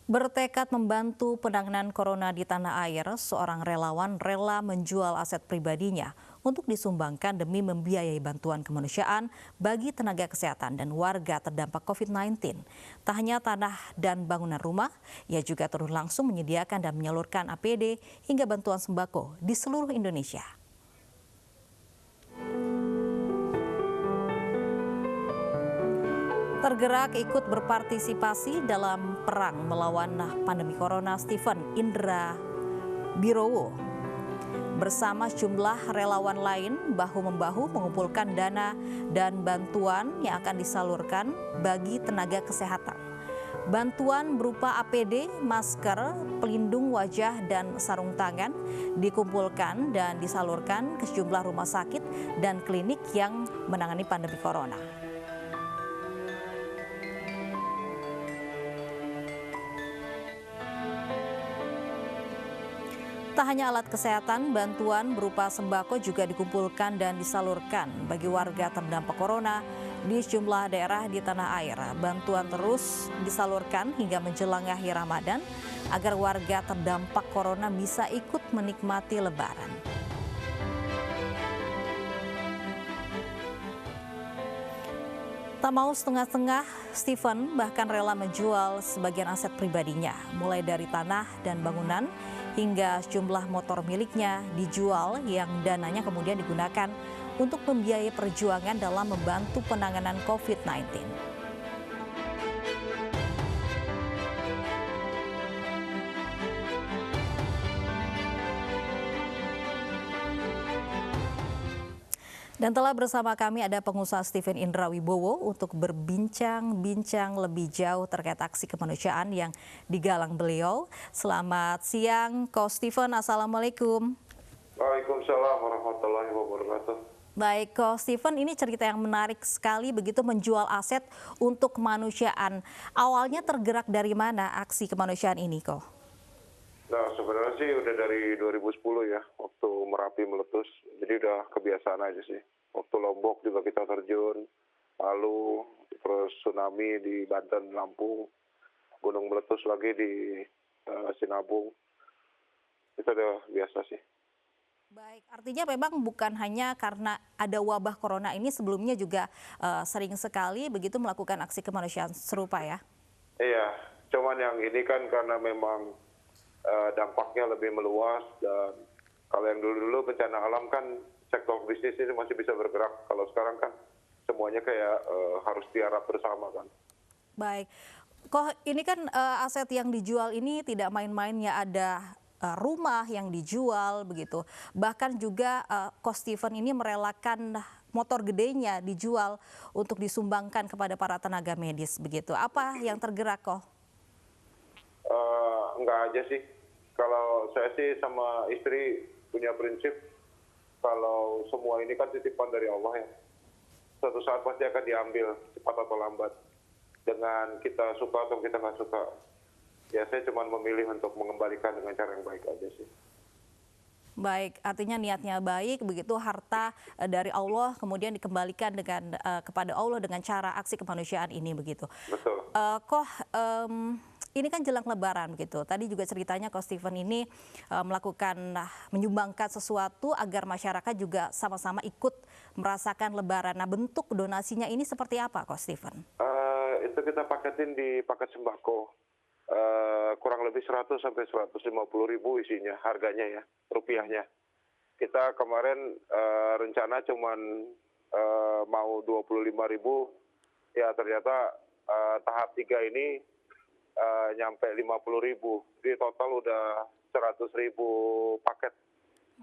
Bertekad membantu penanganan corona di tanah air, seorang relawan rela menjual aset pribadinya untuk disumbangkan demi membiayai bantuan kemanusiaan bagi tenaga kesehatan dan warga terdampak COVID-19. Tak hanya tanah dan bangunan rumah, ia juga turun langsung menyediakan dan menyalurkan APD hingga bantuan sembako di seluruh Indonesia. Tergerak ikut berpartisipasi dalam perang melawan pandemi corona, Stephen Indra Birowo bersama sejumlah relawan lain bahu-membahu mengumpulkan dana dan bantuan yang akan disalurkan bagi tenaga kesehatan. Bantuan berupa APD, masker, pelindung wajah, dan sarung tangan dikumpulkan dan disalurkan ke sejumlah rumah sakit dan klinik yang menangani pandemi corona. Tak hanya alat kesehatan, bantuan berupa sembako juga dikumpulkan dan disalurkan bagi warga terdampak corona di sejumlah daerah di tanah air. Bantuan terus disalurkan hingga menjelang akhir Ramadan agar warga terdampak corona bisa ikut menikmati Lebaran. Tak mau setengah-setengah, Stephen bahkan rela menjual sebagian aset pribadinya, mulai dari tanah dan bangunan hingga sejumlah motor miliknya dijual yang dananya kemudian digunakan untuk membiayai perjuangan dalam membantu penanganan COVID-19. Dan telah bersama kami ada pengusaha Stephen Indra Wibowo untuk berbincang-bincang lebih jauh terkait aksi kemanusiaan yang digalang beliau. Selamat siang, Ko Stephen. Assalamualaikum. Waalaikumsalam warahmatullahi wabarakatuh. Baik, Ko Stephen, ini cerita yang menarik sekali begitu menjual aset untuk kemanusiaan. Awalnya tergerak dari mana aksi kemanusiaan ini, Ko? Nah, sebenarnya sih udah dari 2010 ya, waktu Merapi meletus. Jadi udah kebiasaan aja sih. Waktu Lombok juga kita terjun, lalu terus tsunami di Banten, Lampung, gunung meletus lagi di Sinabung. Itu udah biasa sih. Baik, artinya memang bukan hanya karena ada wabah corona ini, sebelumnya juga sering sekali begitu melakukan aksi kemanusiaan serupa ya? Iya, cuman yang ini kan karena memang dampaknya lebih meluas, dan kalau yang dulu-dulu bencana alam kan sektor bisnis ini masih bisa bergerak. Kalau sekarang kan semuanya kayak harus tiarap bersama kan. Baik, kok ini kan aset yang dijual ini tidak main-main ya, ada rumah yang dijual begitu. Bahkan juga Ko Stephen ini merelakan motor gedenya dijual untuk disumbangkan kepada para tenaga medis begitu. Apa yang tergerak, Ko? Enggak aja sih. Kalau saya sih sama istri punya prinsip kalau semua ini kan titipan dari Allah ya. Suatu saat pasti akan diambil cepat atau lambat. Dengan kita suka atau kita nggak suka. Ya saya cuma memilih untuk mengembalikan dengan cara yang baik aja sih. Baik, artinya niatnya baik, begitu harta dari Allah kemudian dikembalikan dengan kepada Allah dengan cara aksi kemanusiaan ini begitu. Betul. Ini kan jelang Lebaran begitu. Tadi juga ceritanya Ko Stephen ini melakukan menyumbangkan sesuatu agar masyarakat juga sama-sama ikut merasakan Lebaran. Nah, bentuk donasinya ini seperti apa, Ko Stephen? Itu kita paketin di paket sembako. Kurang lebih 100 sampai 150 ribu isinya, harganya ya, rupiahnya. Kita kemarin rencana cuman mau 25 ribu, ya ternyata tahap 3 ini nyampe 50 ribu. Jadi total udah 100 ribu paket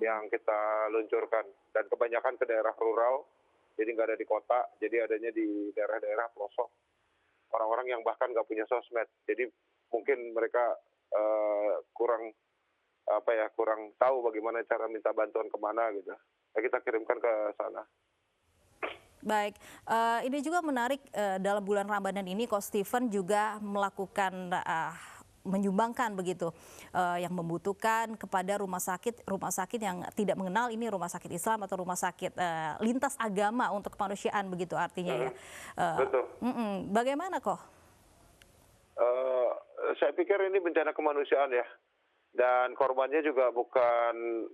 yang kita luncurkan. Dan kebanyakan ke daerah rural, jadi nggak ada di kota, jadi adanya di daerah-daerah pelosok. Orang-orang yang bahkan nggak punya sosmed. Jadi mungkin mereka kurang tahu bagaimana cara minta bantuan kemana gitu. Nah, kita kirimkan ke sana. Baik, ini juga menarik dalam bulan Ramadan ini Ko Stephen juga melakukan menyumbangkan begitu yang membutuhkan kepada rumah sakit yang tidak mengenal ini rumah sakit Islam atau rumah sakit lintas agama untuk kemanusiaan begitu artinya ya. Betul. Bagaimana kok? Saya pikir ini bencana kemanusiaan ya, dan korbannya juga bukan,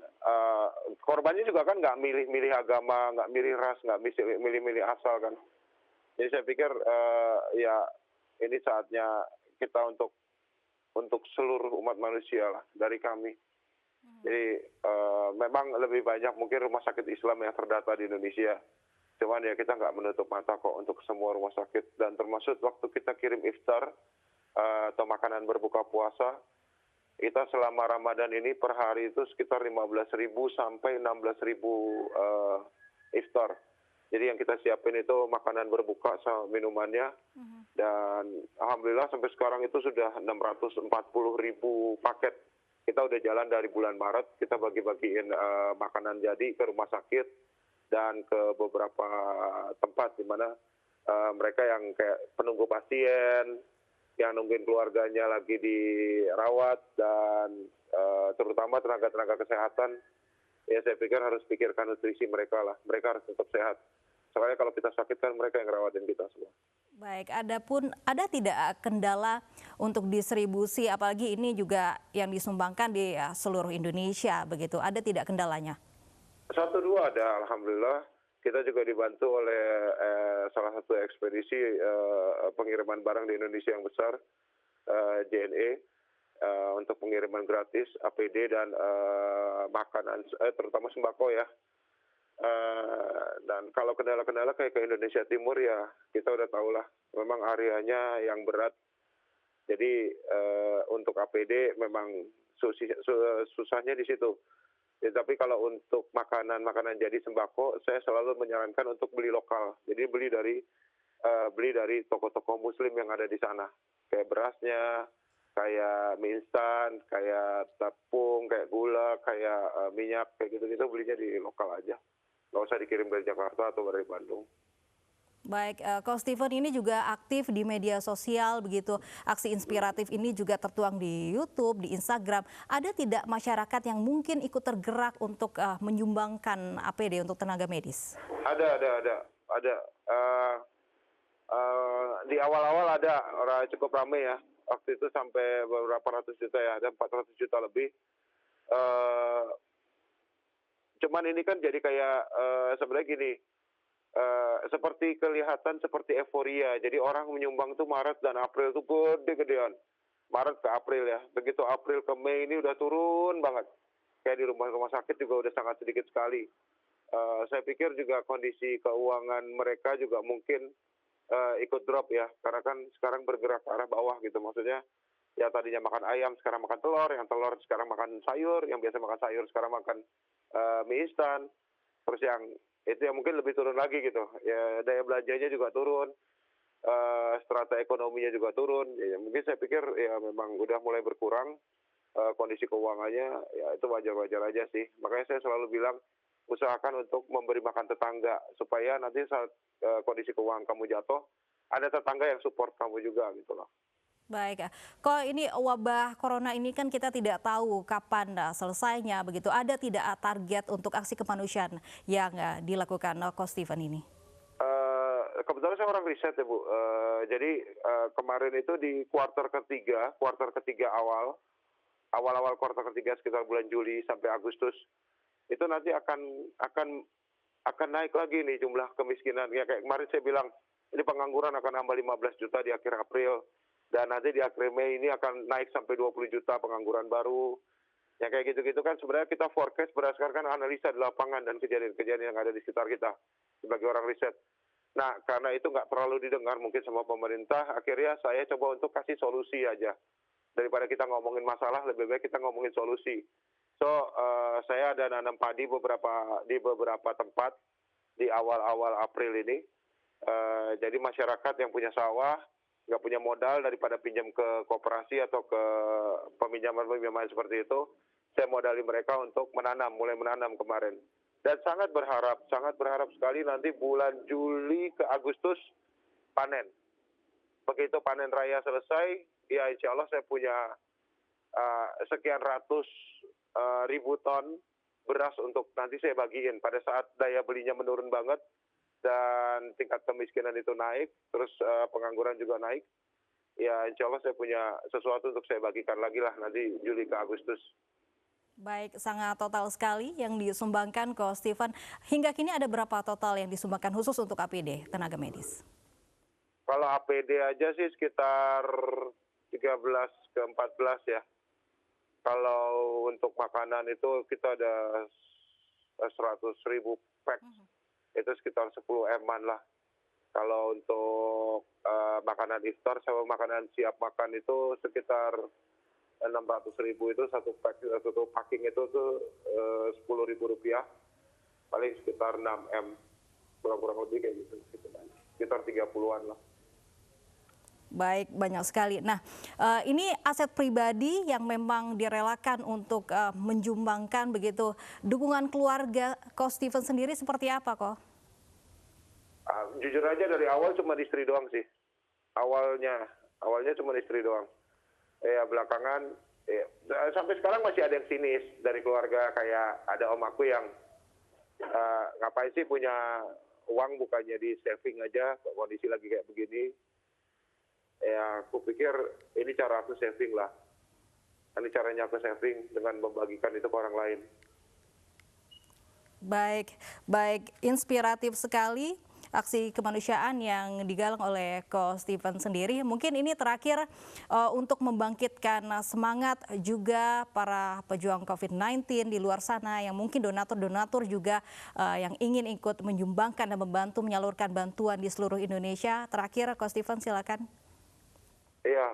korbannya juga kan nggak milih-milih agama, nggak milih ras, nggak milih-milih asal kan. Jadi saya pikir, ya ini saatnya kita untuk seluruh umat manusia lah dari kami. Jadi, memang lebih banyak mungkin rumah sakit Islam yang terdata di Indonesia. Cuman ya kita nggak menutup mata kok untuk semua rumah sakit, dan termasuk waktu kita kirim iftar, atau makanan berbuka puasa, kita selama Ramadan ini per hari itu sekitar 15.000 sampai 16.000 iftar. Jadi yang kita siapin itu makanan berbuka sama minumannya, dan alhamdulillah sampai sekarang itu sudah 640.000 paket. Kita udah jalan dari bulan Maret, kita bagi-bagiin makanan jadi ke rumah sakit dan ke beberapa tempat di mana mereka yang kayak penunggu pasien, yang nungguin keluarganya lagi dirawat, dan terutama tenaga-tenaga kesehatan, ya saya pikir harus pikirkan nutrisi mereka lah. Mereka harus tetap sehat. Soalnya kalau kita sakit kan mereka yang ngerawatin kita semua. Baik, ada tidak kendala untuk distribusi, apalagi ini juga yang disumbangkan di seluruh Indonesia begitu, ada tidak kendalanya? 1, 2 ada, alhamdulillah. Kita juga dibantu oleh salah satu ekspedisi pengiriman barang di Indonesia yang besar, JNE, untuk pengiriman gratis APD dan makanan, terutama sembako ya. Dan kalau kendala-kendala kayak ke Indonesia Timur ya kita udah tahu lah, memang areanya yang berat. Jadi untuk APD memang susahnya di situ. Ya, tapi kalau untuk makanan jadi sembako, saya selalu menyarankan untuk beli lokal. Jadi beli dari toko-toko Muslim yang ada di sana, kayak berasnya, kayak mie instan, kayak tepung, kayak gula, kayak minyak, kayak gitu-gitu belinya di lokal aja. Nggak usah dikirim dari Jakarta atau dari Bandung. Baik, Coach Steven ini juga aktif di media sosial begitu. Aksi inspiratif ini juga tertuang di YouTube, di Instagram. Ada tidak masyarakat yang mungkin ikut tergerak untuk menyumbangkan APD untuk tenaga medis? Ada. Di awal-awal ada, cukup ramai ya. Waktu itu sampai beberapa ratus juta ya, ada 400 juta lebih. Cuman ini kan jadi kayak sebenarnya gini, seperti kelihatan seperti euforia. Jadi orang menyumbang tuh Maret dan April tuh gede-gedean. Maret ke April ya. Begitu April ke Mei ini udah turun banget. Kayak di rumah sakit juga udah sangat sedikit sekali. Saya pikir juga kondisi keuangan mereka juga mungkin ikut drop ya. Karena kan sekarang bergerak ke arah bawah gitu. Maksudnya ya tadinya makan ayam sekarang makan telur, yang telur sekarang makan sayur, yang biasa makan sayur sekarang makan mie instan, terus yang itu yang mungkin lebih turun lagi gitu, ya daya belanjanya juga turun, strata ekonominya juga turun, ya, mungkin saya pikir ya memang udah mulai berkurang kondisi keuangannya, ya itu wajar-wajar aja sih, makanya saya selalu bilang usahakan untuk memberi makan tetangga, supaya nanti saat kondisi keuangan kamu jatuh, ada tetangga yang support kamu juga gitu loh. Baik, kok ini wabah corona ini kan kita tidak tahu kapan selesainya begitu. Ada tidak target untuk aksi kemanusiaan yang dilakukan Coach Steven ini? Kebetulan saya orang riset ya Bu. Jadi kemarin itu di kuartal ketiga awal kuartal ketiga sekitar bulan Juli sampai Agustus itu nanti akan naik lagi nih jumlah kemiskinan. Ya kayak kemarin saya bilang ini pengangguran akan nambah 15 juta di akhir April. Dan nanti di akhir Mei ini akan naik sampai 20 juta pengangguran baru. Yang kayak gitu-gitu kan sebenarnya kita forecast berdasarkan analisa di lapangan dan kejadian-kejadian yang ada di sekitar kita sebagai orang riset. Nah, karena itu nggak terlalu didengar mungkin sama pemerintah, akhirnya saya coba untuk kasih solusi aja. Daripada kita ngomongin masalah, lebih baik kita ngomongin solusi. So, saya ada nanam padi di beberapa tempat di awal-awal April ini. Jadi masyarakat yang punya sawah, nggak punya modal daripada pinjam ke koperasi atau ke peminjaman seperti itu, saya modali mereka untuk mulai menanam kemarin. Dan sangat berharap sekali nanti bulan Juli ke Agustus panen. Begitu panen raya selesai, ya insya Allah saya punya sekian ratus ribu ton beras untuk nanti saya bagiin pada saat daya belinya menurun banget, dan tingkat kemiskinan itu naik, terus pengangguran juga naik. ya insya Allah saya punya sesuatu untuk saya bagikan lagi lah nanti Juli ke Agustus. Baik, sangat total sekali yang disumbangkan Ko Steven. Hingga kini ada berapa total yang disumbangkan khusus untuk APD tenaga medis? Kalau APD aja sih sekitar 13 ke 14 ya. Kalau untuk makanan itu kita ada 100.000 pack, itu sekitar 10 M-an lah. Kalau untuk makanan iftar sama makanan siap makan itu sekitar 600.000 itu satu packing itu tuh Rp10.000, paling sekitar 6 M, kurang lebih kayak gitu, sekitar 30-an lah. Baik, banyak sekali. Nah, ini aset pribadi yang memang direlakan untuk menjumbangkan begitu. Dukungan keluarga Ko Steven sendiri seperti apa, Ko? Jujur aja dari awal cuma istri doang sih. Awalnya cuma istri doang. Ya belakangan, sampai sekarang masih ada yang sinis dari keluarga, kayak ada om aku yang ngapain sih punya uang bukannya di saving aja, kondisi lagi kayak begini. Ya aku pikir ini cara aku saving lah. Ini caranya aku saving dengan membagikan itu ke orang lain. Baik, inspiratif sekali aksi kemanusiaan yang digalang oleh Ko Steven sendiri. Mungkin ini terakhir untuk membangkitkan semangat juga para pejuang COVID-19 di luar sana yang mungkin donatur-donatur juga yang ingin ikut menyumbangkan dan membantu menyalurkan bantuan di seluruh Indonesia. Terakhir, Ko Steven silakan. Iya,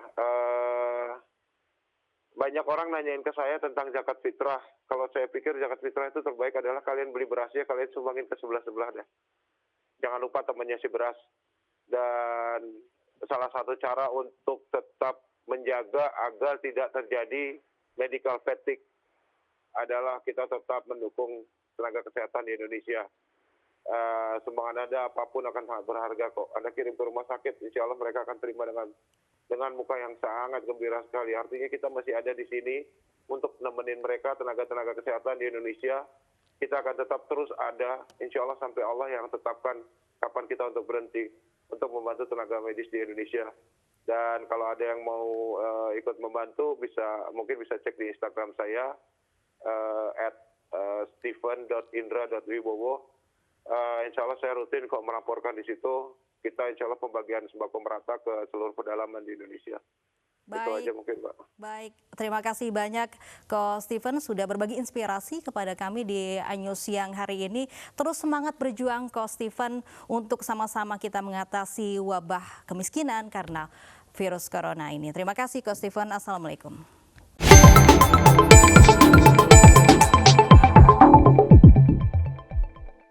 banyak orang nanyain ke saya tentang zakat fitrah. Kalau saya pikir zakat fitrah itu terbaik adalah kalian beli berasnya, kalian sumbangin ke sebelah-sebelah deh. Jangan lupa temannya si beras. Dan salah satu cara untuk tetap menjaga agar tidak terjadi medical fatigue adalah kita tetap mendukung tenaga kesehatan di Indonesia. Sumbangan Anda apapun akan sangat berharga kok. Anda kirim ke rumah sakit, insya Allah mereka akan terima dengan muka yang sangat gembira sekali. Artinya kita masih ada di sini untuk nemenin mereka, tenaga-tenaga kesehatan di Indonesia. Kita akan tetap terus ada, insya Allah sampai Allah yang tetapkan kapan kita untuk berhenti untuk membantu tenaga medis di Indonesia. Dan kalau ada yang mau ikut membantu, mungkin bisa cek di Instagram saya @steven.indra.wibowo. Insya Allah saya rutin kok melaporkan di situ. Kita insya Allah pembagian sembako merata ke seluruh pedalaman di Indonesia. Itu aja mungkin, Mbak. Baik, terima kasih banyak Ko Steven sudah berbagi inspirasi kepada kami di Anyus siang hari ini. Terus semangat berjuang Ko Steven untuk sama-sama kita mengatasi wabah kemiskinan karena virus corona ini. Terima kasih Ko Steven, Assalamualaikum.